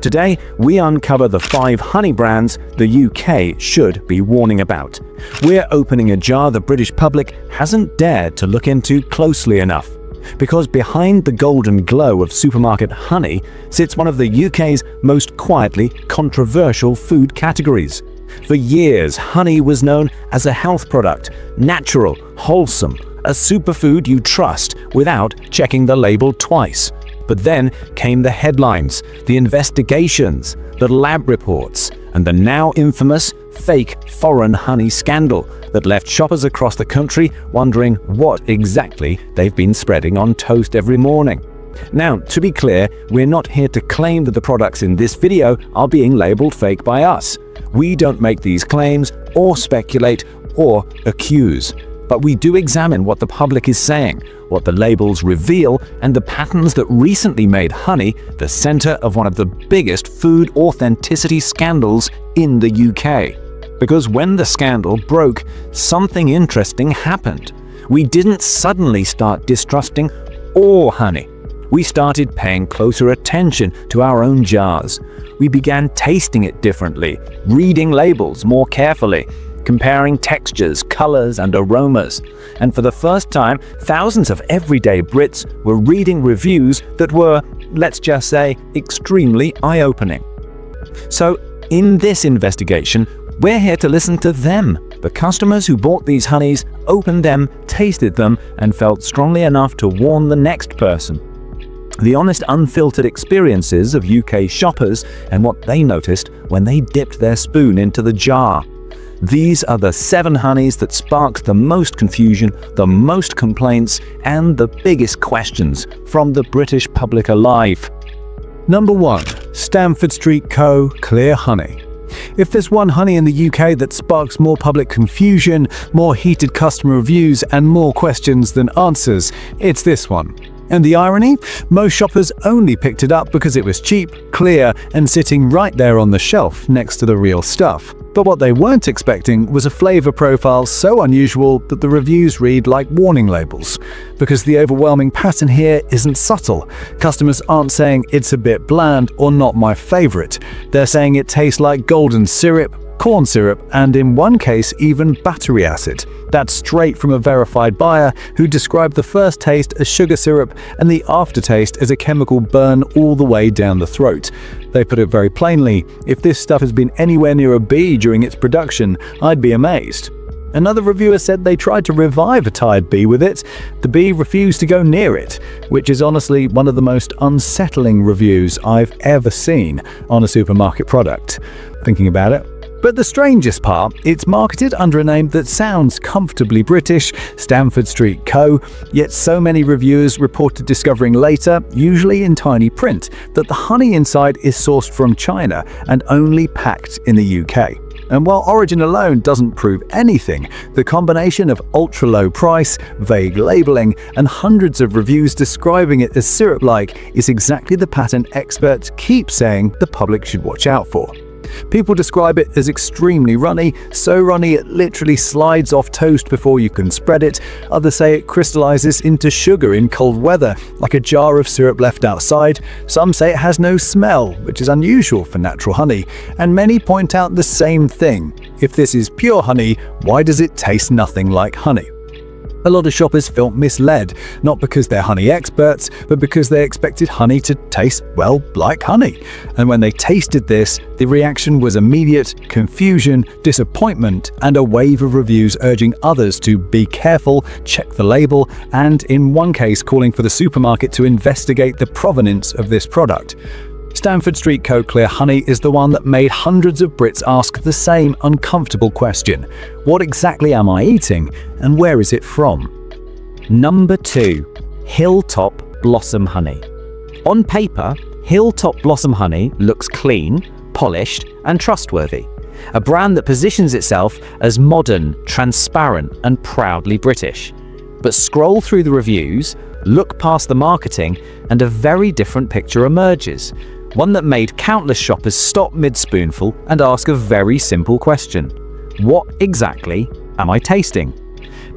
Today, we uncover the 5 honey brands the UK should be warning about. We're opening a jar the British public hasn't dared to look into closely enough. Because behind the golden glow of supermarket honey sits one of the UK's most quietly controversial food categories. For years, honey was known as a health product, natural, wholesome, a superfood you trust without checking the label twice. But then came the headlines, the investigations, the lab reports, and the now infamous fake foreign honey scandal that left shoppers across the country wondering what exactly they've been spreading on toast every morning. Now, to be clear, we're not here to claim that the products in this video are being labeled fake by us. We don't make these claims or speculate or accuse. But we do examine what the public is saying, what the labels reveal, and the patterns that recently made honey the center of one of the biggest food authenticity scandals in the UK. Because when the scandal broke, something interesting happened. We didn't suddenly start distrusting all honey. We started paying closer attention to our own jars. We began tasting it differently, reading labels more carefully, comparing textures, colors, and aromas. And for the first time, thousands of everyday Brits were reading reviews that were, let's just say, extremely eye-opening. So, in this investigation, we're here to listen to them, the customers who bought these honeys, opened them, tasted them, and felt strongly enough to warn the next person. The honest, unfiltered experiences of UK shoppers and what they noticed when they dipped their spoon into the jar. These are the 7 honeys that sparked the most confusion, the most complaints, and the biggest questions from the British public alive. Number 1. Stamford Street Co. Clear Honey. If there's one honey in the UK that sparks more public confusion, more heated customer reviews, and more questions than answers, it's this one. And the irony? Most shoppers only picked it up because it was cheap, clear, and sitting right there on the shelf next to the real stuff. But what they weren't expecting was a flavor profile so unusual that the reviews read like warning labels. Because the overwhelming pattern here isn't subtle. Customers aren't saying it's a bit bland or not my favorite. They're saying it tastes like golden syrup, corn syrup, and in one case even battery acid. That's straight from a verified buyer who described the first taste as sugar syrup and the aftertaste as a chemical burn all the way down the throat. They put it very plainly, if this stuff has been anywhere near a bee during its production, I'd be amazed. Another reviewer said they tried to revive a tired bee with it. The bee refused to go near it, which is honestly one of the most unsettling reviews I've ever seen on a supermarket product. Thinking about it. But the strangest part, it's marketed under a name that sounds comfortably British, Stamford Street Co., yet so many reviewers reported discovering later, usually in tiny print, that the honey inside is sourced from China and only packed in the UK. And while origin alone doesn't prove anything, the combination of ultra-low price, vague labeling, and hundreds of reviews describing it as syrup-like is exactly the pattern experts keep saying the public should watch out for. People describe it as extremely runny, so runny it literally slides off toast before you can spread it. Others say it crystallizes into sugar in cold weather, like a jar of syrup left outside. Some say it has no smell, which is unusual for natural honey. And many point out the same thing. If this is pure honey, why does it taste nothing like honey? A lot of shoppers felt misled, not because they're honey experts, but because they expected honey to taste, well, like honey. And when they tasted this, the reaction was immediate confusion, disappointment, and a wave of reviews urging others to be careful, check the label, and in one case calling for the supermarket to investigate the provenance of this product. Stamford Street Co. Clear Honey is the one that made hundreds of Brits ask the same uncomfortable question. What exactly am I eating, and where is it from? Number 2. Hilltop Blossom Honey. On paper, Hilltop Blossom Honey looks clean, polished, and trustworthy. A brand that positions itself as modern, transparent, and proudly British. But scroll through the reviews, look past the marketing, and a very different picture emerges. One that made countless shoppers stop mid-spoonful and ask a very simple question. What exactly am I tasting?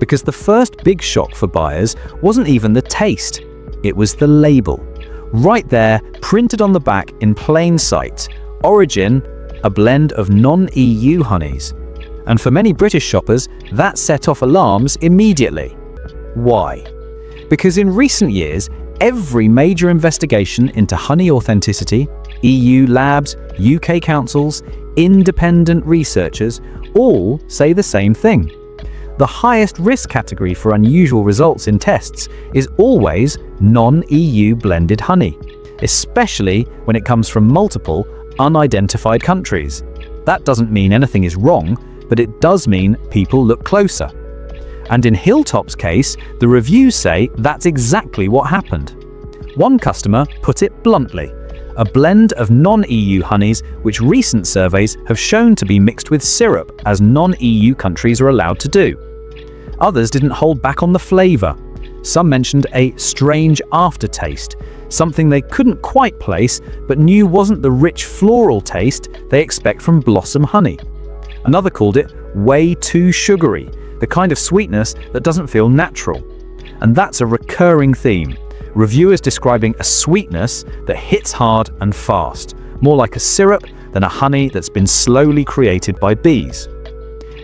Because the first big shock for buyers wasn't even the taste, it was the label. Right there, printed on the back in plain sight. Origin, a blend of non-EU honeys. And for many British shoppers, that set off alarms immediately. Why? Because in recent years, every major investigation into honey authenticity, EU labs, UK councils, independent researchers, all say the same thing. The highest risk category for unusual results in tests is always non-EU blended honey, especially when it comes from multiple, unidentified countries. That doesn't mean anything is wrong, but it does mean people look closer. And in Hilltop's case, the reviews say that's exactly what happened. One customer put it bluntly: a blend of non-EU honeys which recent surveys have shown to be mixed with syrup, as non-EU countries are allowed to do. Others didn't hold back on the flavour. Some mentioned a strange aftertaste, something they couldn't quite place but knew wasn't the rich floral taste they expect from blossom honey. Another called it way too sugary, the kind of sweetness that doesn't feel natural. And that's a recurring theme. Reviewers describing a sweetness that hits hard and fast, more like a syrup than a honey that's been slowly created by bees.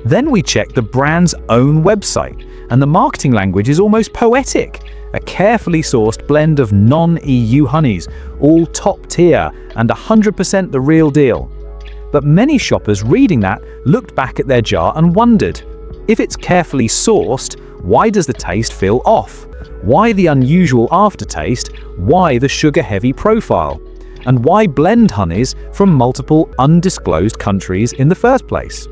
Then we check the brand's own website, and the marketing language is almost poetic. A carefully sourced blend of non-EU honeys, all top tier and 100% the real deal. But many shoppers reading that looked back at their jar and wondered, if it's carefully sourced, why does the taste feel off? Why the unusual aftertaste? Why the sugar-heavy profile? And why blend honeys from multiple undisclosed countries in the first place?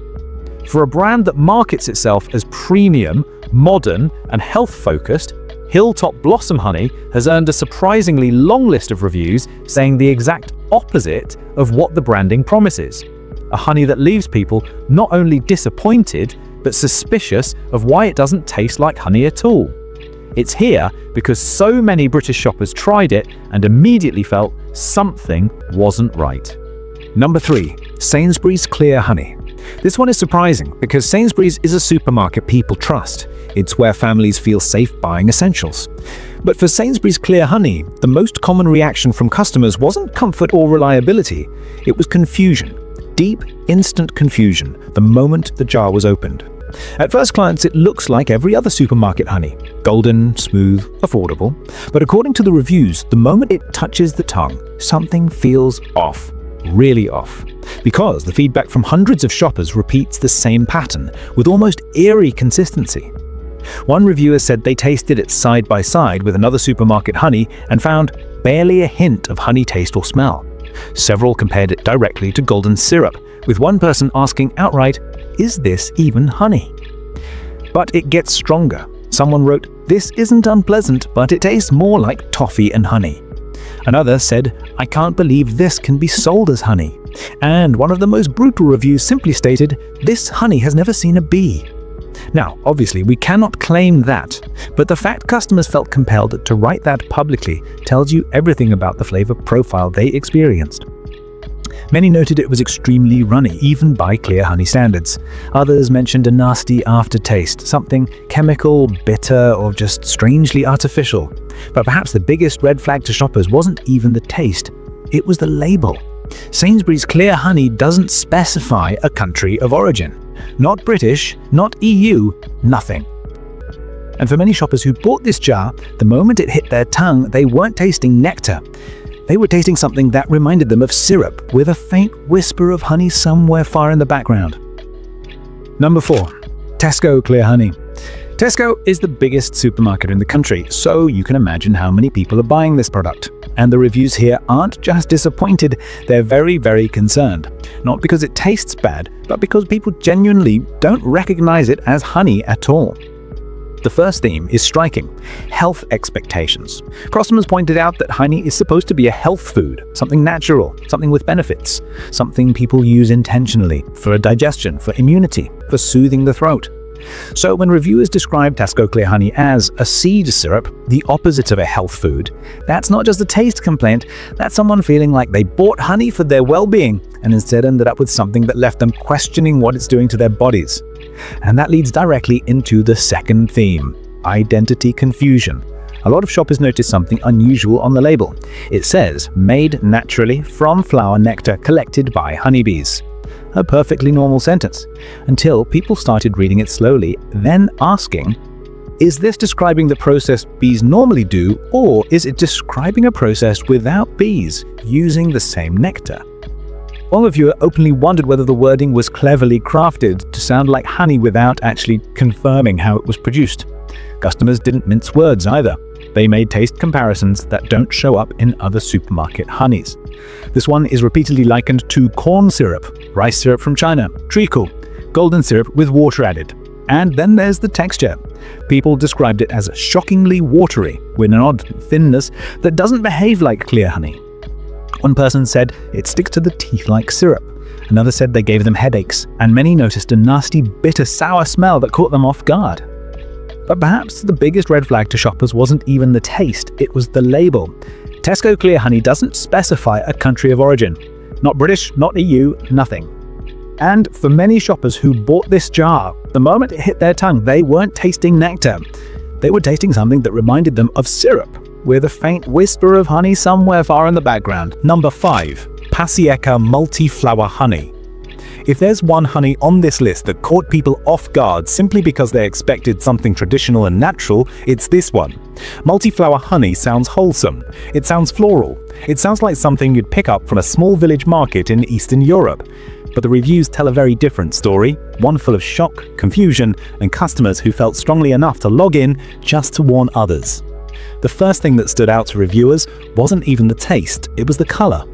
For a brand that markets itself as premium, modern, and health-focused, Hilltop Blossom Honey has earned a surprisingly long list of reviews saying the exact opposite of what the branding promises. A honey that leaves people not only disappointed, but suspicious of why it doesn't taste like honey at all. It's here because so many British shoppers tried it and immediately felt something wasn't right. Number 3. Sainsbury's Clear Honey. This one is surprising because Sainsbury's is a supermarket people trust. It's where families feel safe buying essentials. But for Sainsbury's Clear Honey, the most common reaction from customers wasn't comfort or reliability. It was confusion. Deep, instant confusion the moment the jar was opened. At first glance, it looks like every other supermarket honey. Golden, smooth, affordable. But according to the reviews, the moment it touches the tongue, something feels off. Really off. Because the feedback from hundreds of shoppers repeats the same pattern, with almost eerie consistency. One reviewer said they tasted it side by side with another supermarket honey and found barely a hint of honey taste or smell. Several compared it directly to golden syrup, with one person asking outright, "Is this even honey?" But it gets stronger. Someone wrote, "This isn't unpleasant, but it tastes more like toffee and honey." Another said, "I can't believe this can be sold as honey." And one of the most brutal reviews simply stated, "This honey has never seen a bee." Now, obviously, we cannot claim that, but the fact customers felt compelled to write that publicly tells you everything about the flavor profile they experienced. Many noted it was extremely runny, even by Clear Honey standards. Others mentioned a nasty aftertaste, something chemical, bitter, or just strangely artificial. But perhaps the biggest red flag to shoppers wasn't even the taste, it was the label. Sainsbury's Clear Honey doesn't specify a country of origin. Not British, not EU, nothing. And for many shoppers who bought this jar, the moment it hit their tongue, they weren't tasting nectar. They were tasting something that reminded them of syrup, with a faint whisper of honey somewhere far in the background. Number 4. Tesco Clear Honey. Tesco is the biggest supermarket in the country, so you can imagine how many people are buying this product. And the reviews here aren't just disappointed, they're very, very concerned. Not because it tastes bad, but because people genuinely don't recognize it as honey at all. The first theme is striking: health expectations. Customers pointed out that honey is supposed to be a health food, something natural, something with benefits, something people use intentionally for digestion, for immunity, for soothing the throat. So when reviewers describe Tesco Clear Honey as a seed syrup, the opposite of a health food, that's not just a taste complaint, that's someone feeling like they bought honey for their well-being and instead ended up with something that left them questioning what it's doing to their bodies. And that leads directly into the second theme: identity confusion. a lot of shoppers noticed something unusual on the label. It says, "Made naturally from flower nectar collected by honeybees." A perfectly normal sentence, until people started reading it slowly, then asking, is this describing the process bees normally do, or is it describing a process without bees using the same nectar? One reviewer openly wondered whether the wording was cleverly crafted to sound like honey without actually confirming how it was produced. Customers didn't mince words either. They made taste comparisons that don't show up in other supermarket honeys. This one is repeatedly likened to corn syrup, rice syrup from China, treacle, golden syrup with water added. And then there's the texture. People described it as shockingly watery, with an odd thinness that doesn't behave like clear honey. One person said it sticks to the teeth like syrup. Another said they gave them headaches, and many noticed a nasty, bitter, sour smell that caught them off guard. But perhaps the biggest red flag to shoppers wasn't even the taste, it was the label. Tesco Clear Honey doesn't specify a country of origin. Not British, not EU, nothing. And for many shoppers who bought this jar, the moment it hit their tongue, they weren't tasting nectar. They were tasting something that reminded them of syrup, with a faint whisper of honey somewhere far in the background. Number 5. Passion multi-flower honey. If there's one honey on this list that caught people off guard simply because they expected something traditional and natural, it's this one. Multi-flower honey sounds wholesome. It sounds floral. It sounds like something you'd pick up from a small village market in Eastern Europe. But the reviews tell a very different story, one full of shock, confusion, and customers who felt strongly enough to log in just to warn others. The first thing that stood out to reviewers wasn't even the taste, it was the color.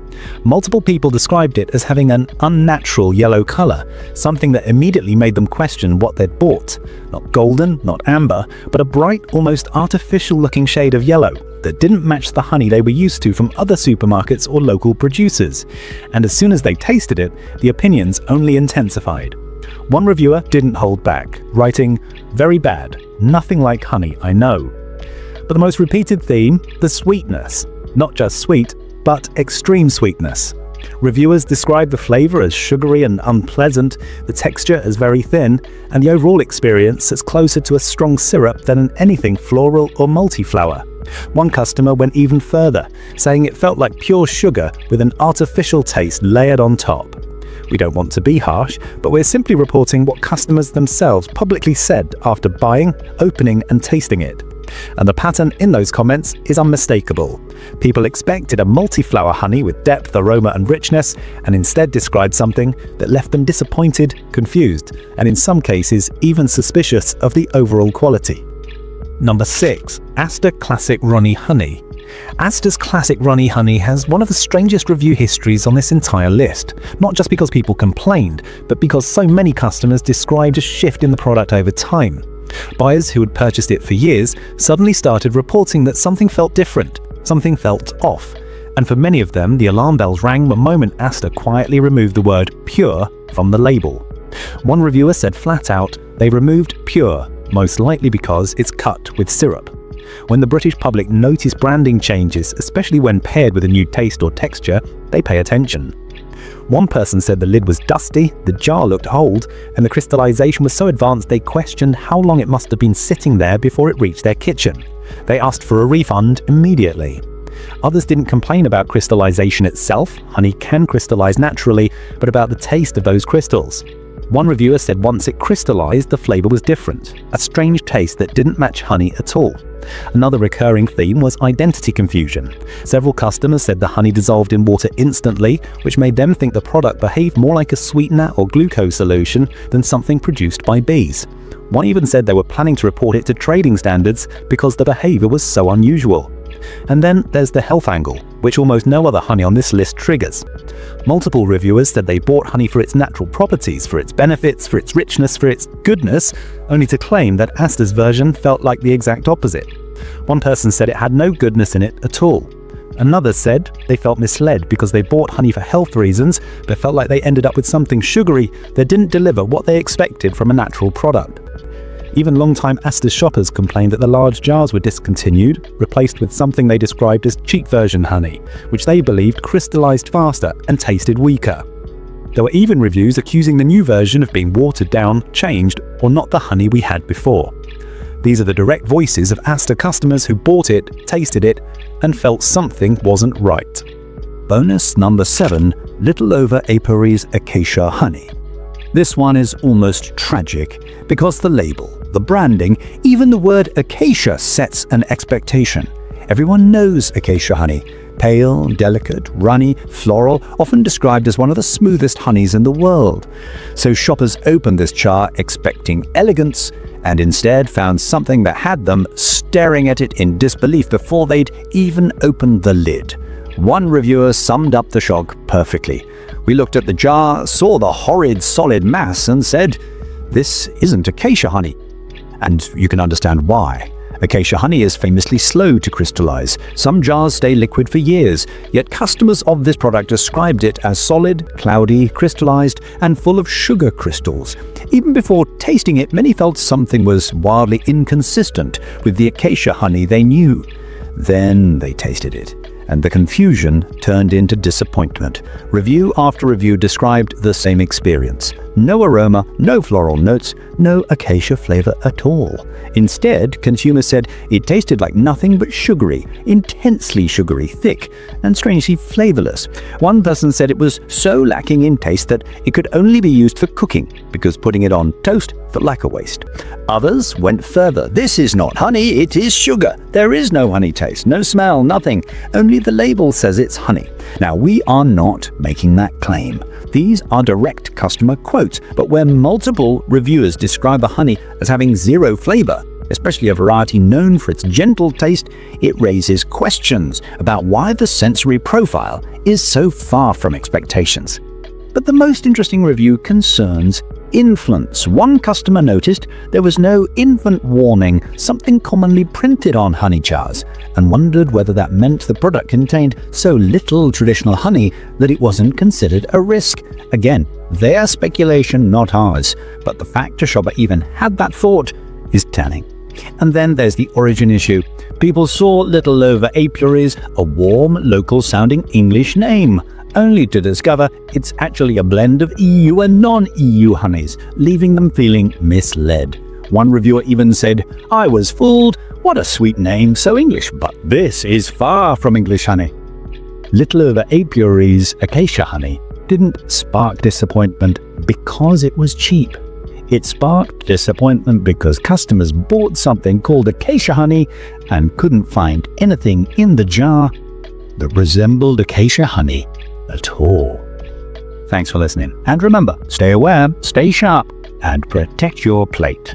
Multiple people described it as having an unnatural yellow color, something that immediately made them question what they'd bought. Not golden, not amber, but a bright, almost artificial-looking shade of yellow that didn't match the honey they were used to from other supermarkets or local producers. And as soon as they tasted it, the opinions only intensified. One reviewer didn't hold back, writing, "Very bad, nothing like honey I know." But the most repeated theme, the sweetness. Not just sweet, but extreme sweetness. Reviewers described the flavor as sugary and unpleasant, the texture as very thin, and the overall experience as closer to a strong syrup than anything floral or multi-flower. One customer went even further, saying it felt like pure sugar with an artificial taste layered on top. We don't want to be harsh, but we're simply reporting what customers themselves publicly said after buying, opening, and tasting it. And the pattern in those comments is unmistakable. People expected a multi-flower honey with depth, aroma, and richness, and instead described something that left them disappointed, confused, and in some cases even suspicious of the overall quality. Number 6. Asda Classic Runny Honey. Asda's Classic Runny Honey has one of the strangest review histories on this entire list, not just because people complained, but because so many customers described a shift in the product over time. Buyers who had purchased it for years suddenly started reporting that something felt different, something felt off. And for many of them, the alarm bells rang the moment Asda quietly removed the word pure from the label. One reviewer said flat out, they removed pure, most likely because it's cut with syrup. When the British public notice branding changes, especially when paired with a new taste or texture, they pay attention. One person said the lid was dusty, the jar looked old, and the crystallisation was so advanced they questioned how long it must have been sitting there before it reached their kitchen. They asked for a refund immediately. Others didn't complain about crystallisation itself, honey can crystallise naturally, but about the taste of those crystals. One reviewer said once it crystallized, the flavor was different, a strange taste that didn't match honey at all. Another recurring theme was identity confusion. Several customers said the honey dissolved in water instantly, which made them think the product behaved more like a sweetener or glucose solution than something produced by bees. One even said they were planning to report it to trading standards because the behavior was so unusual. And then there's the health angle, which almost no other honey on this list triggers. Multiple reviewers said they bought honey for its natural properties, for its benefits, for its richness, for its goodness, only to claim that Asda's version felt like the exact opposite. One person said it had no goodness in it at all. Another said they felt misled because they bought honey for health reasons, but felt like they ended up with something sugary that didn't deliver what they expected from a natural product. Even long-time Asda shoppers complained that the large jars were discontinued, replaced with something they described as cheap version honey, which they believed crystallized faster and tasted weaker. There were even reviews accusing the new version of being watered down, changed, or not the honey we had before. These are the direct voices of Asda customers who bought it, tasted it, and felt something wasn't right. Bonus number 7, Little Over Apiary's Acacia Honey. This one is almost tragic because the label, the branding, even the word acacia sets an expectation. Everyone knows acacia honey. Pale, delicate, runny, floral, often described as one of the smoothest honeys in the world. So shoppers opened this jar expecting elegance and instead found something that had them staring at it in disbelief before they'd even opened the lid. One reviewer summed up the shock perfectly. "We looked at the jar, saw the horrid solid mass and said, 'This isn't acacia honey.' And you can understand why. Acacia honey is famously slow to crystallize. Some jars stay liquid for years, yet customers of this product described it as solid, cloudy, crystallized, and full of sugar crystals. Even before tasting it, many felt something was wildly inconsistent with the acacia honey they knew. Then they tasted it, and the confusion turned into disappointment. Review after review described the same experience. No aroma, no floral notes, no acacia flavor at all. Instead, consumers said it tasted like nothing but sugary, intensely sugary, thick, and strangely flavorless. One person said it was so lacking in taste that it could only be used for cooking, because putting it on toast felt like a waste. Others went further. "This is not honey, it is sugar. There is no honey taste, no smell, nothing. Only the label says it's honey." Now, we are not making that claim. These are direct customer quotes, but where multiple reviewers describe a honey as having zero flavor, especially a variety known for its gentle taste, it raises questions about why the sensory profile is so far from expectations. But the most interesting review concerns infants. One customer noticed there was no infant warning, something commonly printed on honey jars, and wondered whether that meant the product contained so little traditional honey that it wasn't considered a risk. Again, their speculation, not ours, but the fact a shopper even had that thought is telling. And then there's the origin issue. People saw Little Over Apiary's a warm, local-sounding English name, only to discover it's actually a blend of EU and non-EU honeys, leaving them feeling misled. One reviewer even said, "I was fooled. What a sweet name, so English, but this is far from English honey." Little Over Apiary's Acacia Honey didn't spark disappointment because it was cheap. It sparked disappointment because customers bought something called acacia honey and couldn't find anything in the jar that resembled acacia honey at all. Thanks for listening, and remember, stay aware, stay sharp, and protect your plate.